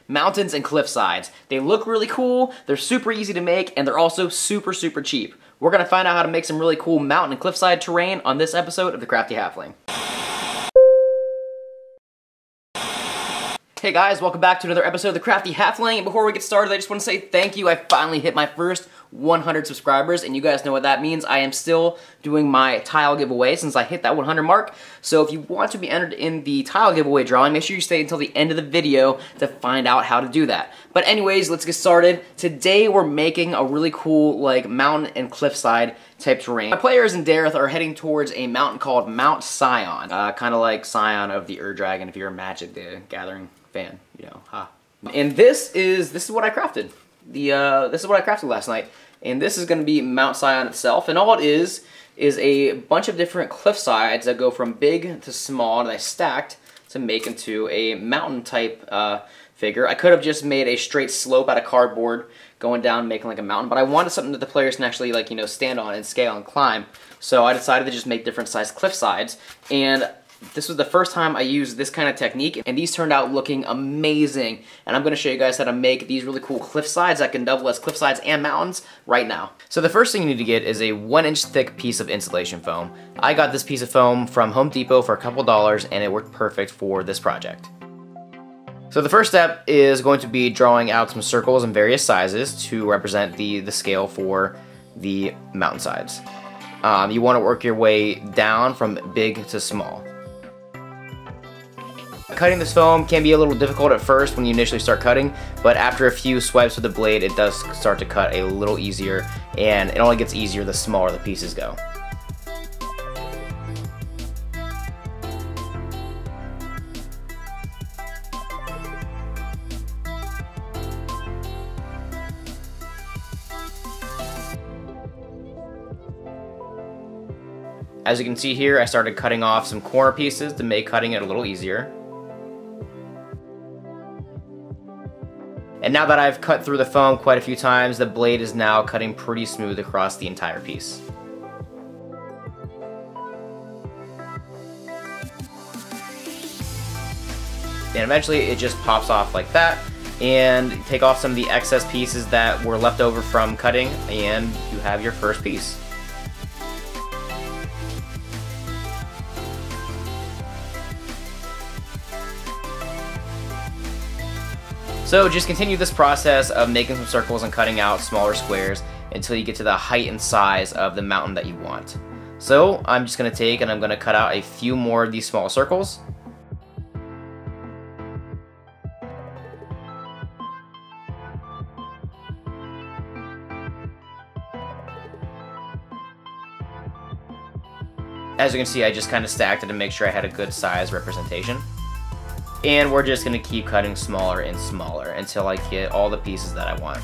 mountains and cliff sides. They look really cool, they're super easy to make, and they're also super cheap. We're gonna find out how to make some really cool mountain and cliffside terrain on this episode of the Crafty Halfling. Hey guys, welcome back to another episode of the Crafty Halfling, and before we get started, I just want to say thank you. I finally hit my first 100 subscribers, and you guys know what that means. I am still doing my tile giveaway since I hit that 100 mark, so if you want to be entered in the tile giveaway drawing, make sure you stay until the end of the video to find out how to do that. But anyways, let's get started. Today we're making a really cool, like, mountain and cliffside type terrain. My players in Dareth are heading towards a mountain called Mount Sion, kind of like Scion of the Ur-Dragon if you're a Magic the Gathering fan, you know, And this is what I crafted. This is what I crafted last night, and this is going to be Mount Sion itself. And all it is a bunch of different cliff sides that go from big to small that I stacked to make into a mountain type figure. I could have just made a straight slope out of cardboard going down making like a mountain, but I wanted something that the players can actually, like, you know, stand on and scale and climb. So I decided to just make different sized cliff sides, and this was the first time I used this kind of technique, and these turned out looking amazing. And I'm going to show you guys how to make these really cool cliff sides that can double as cliff sides and mountains right now. So the first thing you need to get is a 1-inch thick piece of insulation foam. I got this piece of foam from Home Depot for a couple dollars, and it worked perfect for this project. So the first step is going to be drawing out some circles in various sizes to represent the scale for the mountain sides. You want to work your way down from big to small. Cutting this foam can be a little difficult at first when you initially start cutting, but after a few swipes with the blade, it does start to cut a little easier, and it only gets easier the smaller the pieces go. As you can see here, I started cutting off some corner pieces to make cutting it a little easier. And now that I've cut through the foam quite a few times, the blade is now cutting pretty smooth across the entire piece. And eventually it just pops off like that, and take off some of the excess pieces that were left over from cutting, and you have your first piece. So just continue this process of making some circles and cutting out smaller squares until you get to the height and size of the mountain that you want. So I'm just going to take and I'm going to cut out a few more of these small circles. As you can see, I just kind of stacked it to make sure I had a good size representation. And we're just going to keep cutting smaller and smaller until I get all the pieces that I want.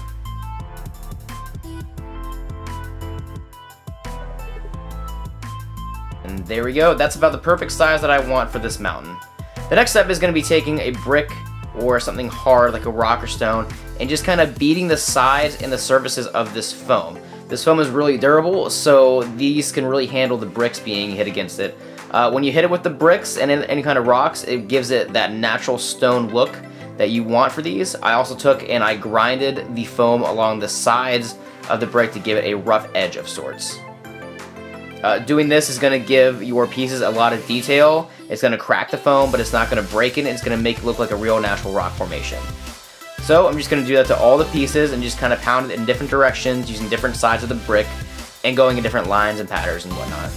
And there we go. That's about the perfect size that I want for this mountain. The next step is going to be taking a brick or something hard like a rock or stone and just kind of beating the sides and the surfaces of this foam. This foam is really durable, so these can really handle the bricks being hit against it. When you hit it with the bricks and any kind of rocks, it gives it that natural stone look that you want for these. I also took and I grinded the foam along the sides of the brick to give it a rough edge of sorts. Doing this is going to give your pieces a lot of detail. It's going to crack the foam, but it's not going to break it. It's going to make it look like a real natural rock formation. So I'm just going to do that to all the pieces and just kind of pound it in different directions using different sides of the brick and going in different lines and patterns and whatnot.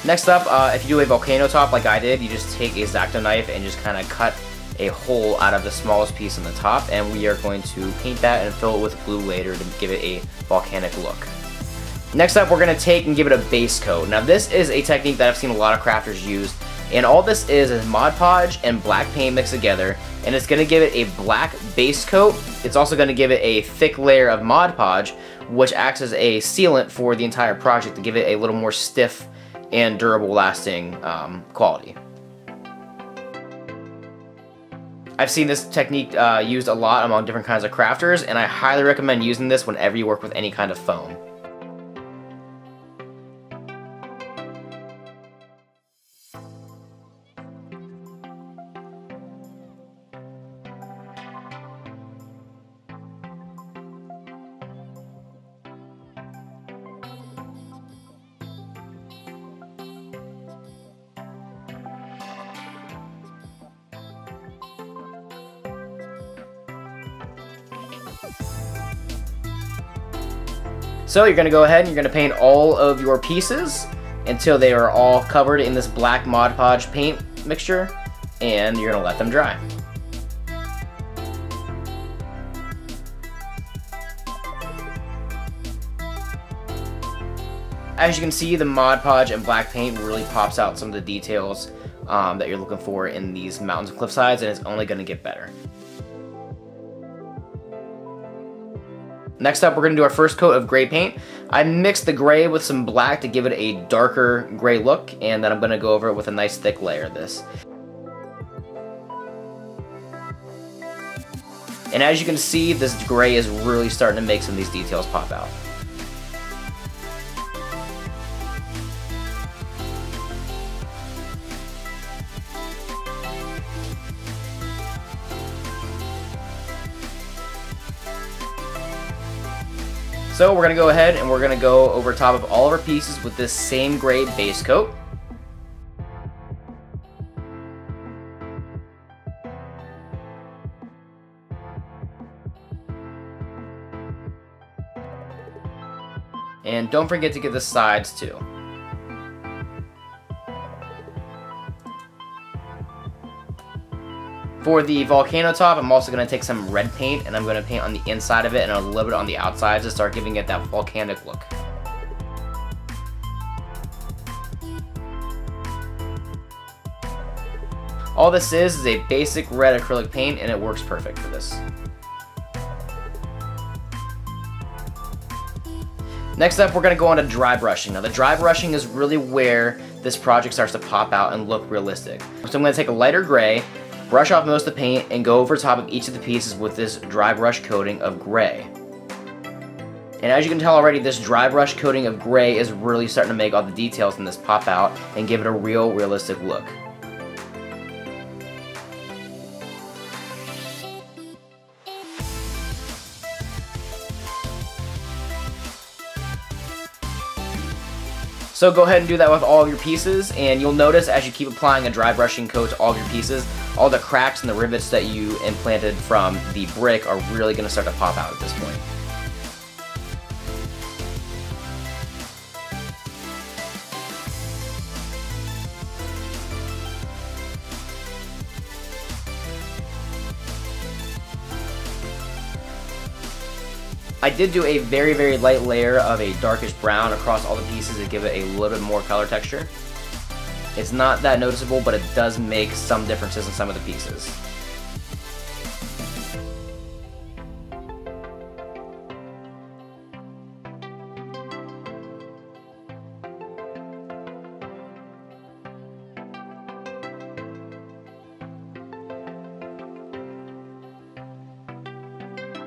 Next up, if you do a volcano top like I did, you just take a X-Acto knife and just kind of cut a hole out of the smallest piece on the top, and we are going to paint that and fill it with glue later to give it a volcanic look. Next up, we're going to take and give it a base coat. Now this is a technique that I've seen a lot of crafters use, and all this is Mod Podge and black paint mixed together, and it's going to give it a black base coat. It's also going to give it a thick layer of Mod Podge, which acts as a sealant for the entire project to give it a little more stiff and durable lasting quality. I've seen this technique used a lot among different kinds of crafters, and I highly recommend using this whenever you work with any kind of foam. So you're going to go ahead and you're going to paint all of your pieces until they are all covered in this black Mod Podge paint mixture, and you're going to let them dry. As you can see, the Mod Podge and black paint really pops out some of the details that you're looking for in these mountains and cliff sides, and it's only going to get better. Next up, we're going to do our first coat of gray paint. I mixed the gray with some black to give it a darker gray look, and then I'm going to go over it with a nice thick layer of this. And as you can see, this gray is really starting to make some of these details pop out. So we're going to go ahead and we're going to go over top of all of our pieces with this same gray base coat. And don't forget to get the sides too. For the volcano top, I'm also going to take some red paint and I'm going to paint on the inside of it and a little bit on the outside to start giving it that volcanic look. All this is a basic red acrylic paint, and it works perfect for this. Next up, we're going to go on to dry brushing. Now the dry brushing is really where this project starts to pop out and look realistic. So I'm going to take a lighter gray, brush off most of the paint, and go over top of each of the pieces with this dry brush coating of gray. And as you can tell already, this dry brush coating of gray is really starting to make all the details in this pop out and give it a real realistic look. So go ahead and do that with all of your pieces, and you'll notice as you keep applying a dry brushing coat to all of your pieces, all the cracks and the rivets that you implanted from the brick are really going to start to pop out at this point. I did do a very, very light layer of a darkish brown across all the pieces to give it a little bit more color texture. It's not that noticeable, but it does make some differences in some of the pieces.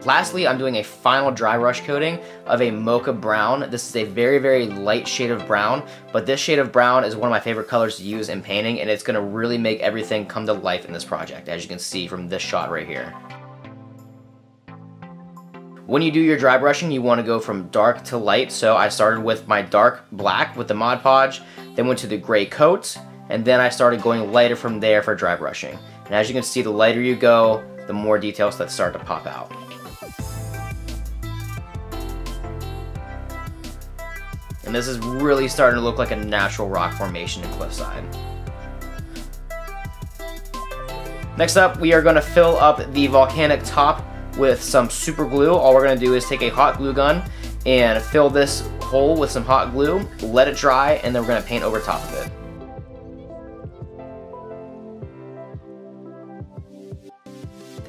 Lastly, I'm doing a final dry brush coating of a mocha brown. This is a very, very light shade of brown, but this shade of brown is one of my favorite colors to use in painting, and it's going to really make everything come to life in this project, as you can see from this shot right here. When you do your dry brushing, you want to go from dark to light, so I started with my dark black with the Mod Podge, then went to the gray coat, and then I started going lighter from there for dry brushing. And as you can see, the lighter you go, the more details that start to pop out. And this is really starting to look like a natural rock formation and cliffside. Next up, we are going to fill up the volcanic top with some super glue. All we're going to do is take a hot glue gun and fill this hole with some hot glue, let it dry, and then we're going to paint over top of it.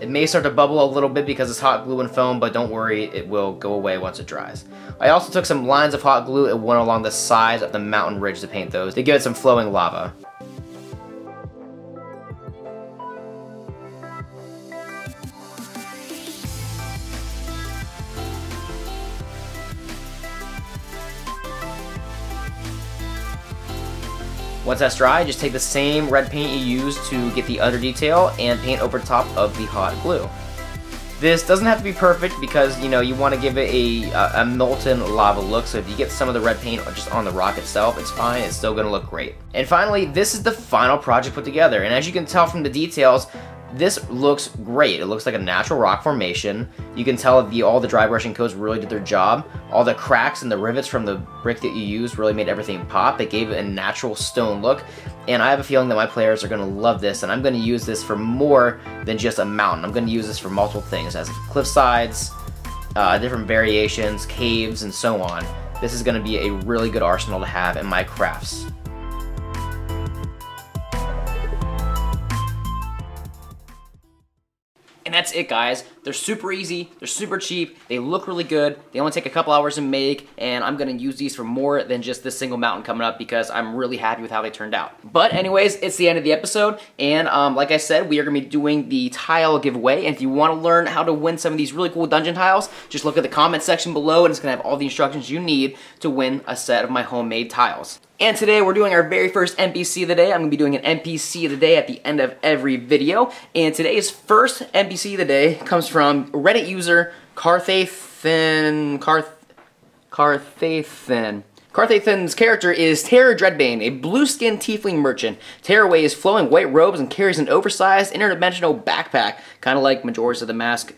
It may start to bubble a little bit because it's hot glue and foam, but don't worry, it will go away once it dries. I also took some lines of hot glue and went along the sides of the mountain ridge to paint those to give it some flowing lava. Once that's dry, just take the same red paint you used to get the under detail and paint over top of the hot glue. This doesn't have to be perfect because, you know, you want to give it a molten lava look, so if you get some of the red paint just on the rock itself, it's fine, it's still going to look great. And finally, this is the final project put together, and as you can tell from the details, This looks great. It looks like a natural rock formation. You can tell all the dry brushing coats really did their job. All the cracks and the rivets from the brick that you used really made everything pop. It gave it a natural stone look. And I have a feeling that my players are going to love this, and I'm going to use this for more than just a mountain. I'm going to use this for multiple things, as cliff sides, different variations, caves, and so on. This is going to be a really good arsenal to have in my crafts. And that's it, guys. They're super easy, they're super cheap, they look really good, they only take a couple hours to make, and I'm gonna use these for more than just this single mountain coming up because I'm really happy with how they turned out. But anyways, it's the end of the episode, and like I said, we are gonna be doing the tile giveaway, and if you wanna learn how to win some of these really cool dungeon tiles, just look at the comment section below, and it's gonna have all the instructions you need to win a set of my homemade tiles. And today we're doing our very first NPC of the day. I'm going to be doing an NPC of the day at the end of every video. And today's first NPC of the day comes from Reddit user Carthathan. Carthathan's character is Tara Dreadbane, a blue-skinned tiefling merchant. Tara wears flowing white robes and carries an oversized interdimensional backpack, kind of like Majora's of the Mask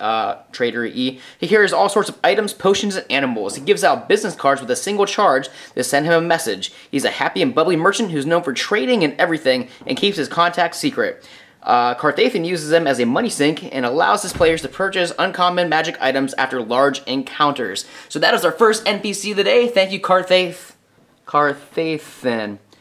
Trader E. He carries all sorts of items, potions, and animals. He gives out business cards with a single charge to send him a message. He's a happy and bubbly merchant who's known for trading and everything and keeps his contacts secret. Carthathan uses them as a money sink and allows his players to purchase uncommon magic items after large encounters. So that is our first NPC of the day. Thank you, Carthathan,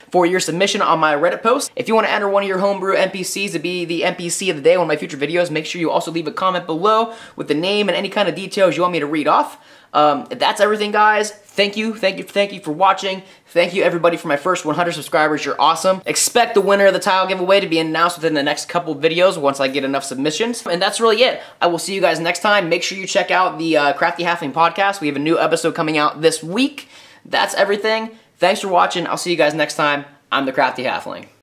for your submission on my Reddit post. If you want to enter one of your homebrew NPCs to be the NPC of the day on one of my future videos, make sure you also leave a comment below with the name and any kind of details you want me to read off. That's everything, guys. Thank you for watching. Thank you, everybody, for my first 100 subscribers. You're awesome. Expect the winner of the tile giveaway to be announced within the next couple videos once I get enough submissions. And that's really it. I will see you guys next time. Make sure you check out the Crafty Halfling podcast. We have a new episode coming out this week. That's everything. Thanks for watching. I'll see you guys next time. I'm the Crafty Halfling.